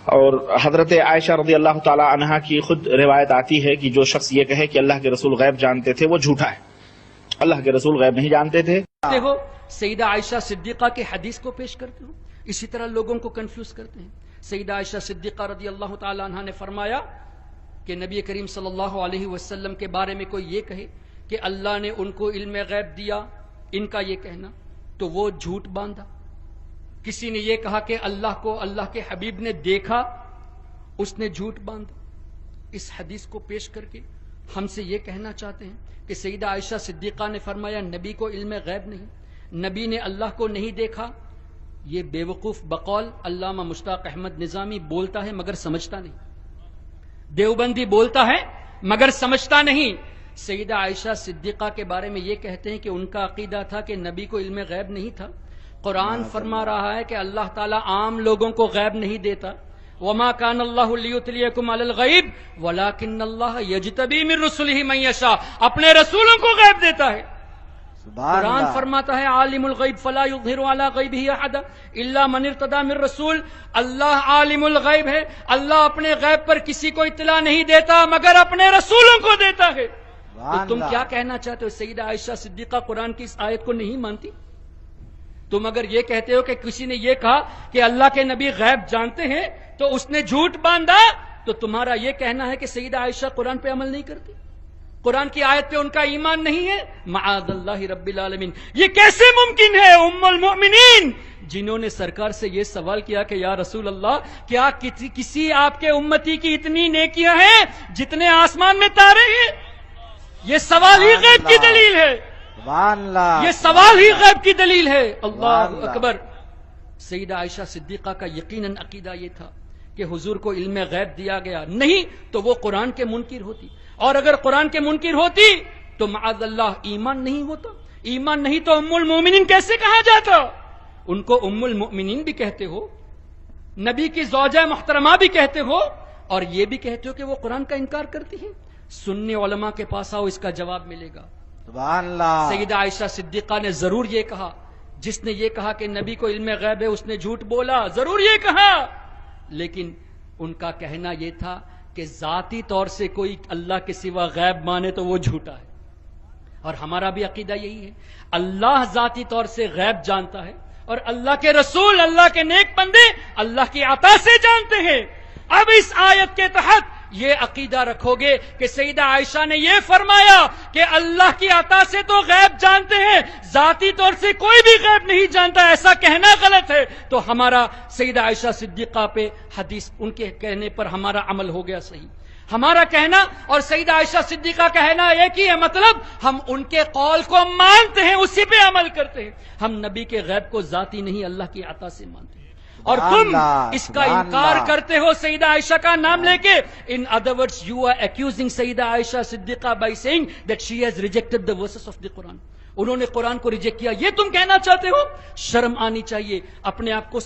اور حضرت عائشہ رضی اللہ تعالی عنہا کی خود روایت آتی ہے کہ جو شخص یہ کہے کہ اللہ کے رسول غیب جانتے تھے وہ جھوٹا ہے، اللہ کے رسول غیب نہیں جانتے تھے۔ ہو سیدہ عائشہ صدیقہ کی حدیث کو پیش کرتے ہو، اسی طرح لوگوں کو کنفیوز کرتے ہیں۔ سیدہ عائشہ صدیقہ رضی اللہ تعالی عنہا نے فرمایا کہ نبی کریم صلی اللہ علیہ وسلم کے بارے میں کوئی یہ کہے کہ اللہ نے ان کو علم غیب دیا، ان کا یہ کہنا تو وہ جھوٹ باندھا۔ کسی نے یہ کہا کہ اللہ کو اللہ کے حبیب نے دیکھا، اس نے جھوٹ باندھا۔ اس حدیث کو پیش کر کے ہم سے یہ کہنا چاہتے ہیں کہ سیدہ عائشہ صدیقہ نے فرمایا نبی کو علم غیب نہیں، نبی نے اللہ کو نہیں دیکھا۔ یہ بے وقوف بقول علامہ مشتاق احمد نظامی بولتا ہے مگر سمجھتا نہیں، دیوبندی بولتا ہے مگر سمجھتا نہیں۔ سیدہ عائشہ صدیقہ کے بارے میں یہ کہتے ہیں کہ ان کا عقیدہ تھا کہ نبی کو علم غیب نہیں تھا۔ قرآن فرما رہا ہے کہ اللہ تعالیٰ عام لوگوں کو غیب نہیں دیتا، وما کان اللہ لیطلعکم علی الغیب ولکن اللہ یجتبی من رسلہ من یشاء، اپنے رسولوں کو غیب دیتا ہے۔ قرآن فرماتا ہے عالم الغیب فلا یظہر علی غیبہ احدا الا من ارتضی من رسول، اللہ عالم الغیب ہے، اللہ اپنے غیب پر کسی کو اطلاع نہیں دیتا مگر اپنے رسولوں کو دیتا ہے۔ تو تم کیا کہنا چاہتے ہو؟ سیدہ عائشہ صدیقہ قرآن کی اس آیت کو نہیں مانتی؟ تم اگر یہ کہتے ہو کہ کسی نے یہ کہا کہ اللہ کے نبی غیب جانتے ہیں تو اس نے جھوٹ باندھا، تو تمہارا یہ کہنا ہے کہ سیدہ عائشہ قرآن پہ عمل نہیں کرتی، قرآن کی آیت پہ ان کا ایمان نہیں ہے؟ معاذ اللہ رب العالمین، یہ کیسے ممکن ہے؟ ام المؤمنین جنہوں نے سرکار سے یہ سوال کیا کہ یا رسول اللہ کیا کسی آپ کے امتی کی اتنی نیکیاں ہیں جتنے آسمان میں تارے ہیں؟ یہ سوال ہی غیب کی دلیل ہے، یہ سوال ہی غیب کی دلیل ہے۔ اللہ اکبر۔ سیدہ عائشہ صدیقہ کا یقیناً عقیدہ یہ تھا کہ حضور کو علم غیب دیا گیا نہیں تو وہ قرآن کے منکر ہوتی، اور اگر قرآن کے منکر ہوتی تو معاذ اللہ ایمان نہیں ہوتا، ایمان نہیں تو ام المؤمنین کیسے کہا جاتا؟ ان کو ام المؤمنین بھی کہتے ہو، نبی کی زوجہ محترمہ بھی کہتے ہو، اور یہ بھی کہتے ہو کہ وہ قرآن کا انکار کرتی ہیں۔ سنی علماء کے پاس آؤ، اس کا جواب ملے گا۔ سبحان اللہ۔ سیدہ عائشہ صدیقہ نے ضرور یہ کہا، جس نے یہ کہا کہ نبی کو علم غیب ہے اس نے جھوٹ بولا، ضرور یہ کہا، لیکن ان کا کہنا یہ تھا کہ ذاتی طور سے کوئی اللہ کے سوا غیب مانے تو وہ جھوٹا ہے۔ اور ہمارا بھی عقیدہ یہی ہے، اللہ ذاتی طور سے غیب جانتا ہے، اور اللہ کے رسول، اللہ کے نیک بندے اللہ کی عطا سے جانتے ہیں۔ اب اس آیت کے تحت یہ عقیدہ رکھو گے کہ سیدہ عائشہ نے یہ فرمایا کہ اللہ کی عطا سے تو غیب جانتے ہیں، ذاتی طور سے کوئی بھی غیب نہیں جانتا، ایسا کہنا غلط ہے، تو ہمارا سیدہ عائشہ صدیقہ پہ حدیث ان کے کہنے پر ہمارا عمل ہو گیا صحیح۔ ہمارا کہنا اور سیدہ عائشہ صدیقہ کہنا ایک ہی ہے، مطلب ہم ان کے قول کو مانتے ہیں، اسی پہ عمل کرتے ہیں۔ ہم نبی کے غیب کو ذاتی نہیں اللہ کی عطا سے مانتے ہیں، اور تم اس کا انکار کرتے ہو سیدہ عائشہ کا نام لے کے۔ In other words, you are accusing Syeda Aisha Siddiqa by saying that she has rejected the verses of the Quran. انہوں نے قرآن کو ریجیکٹ کیا، یہ تم کہنا چاہتے ہو؟ شرم آنی چاہیے، اپنے آپ کو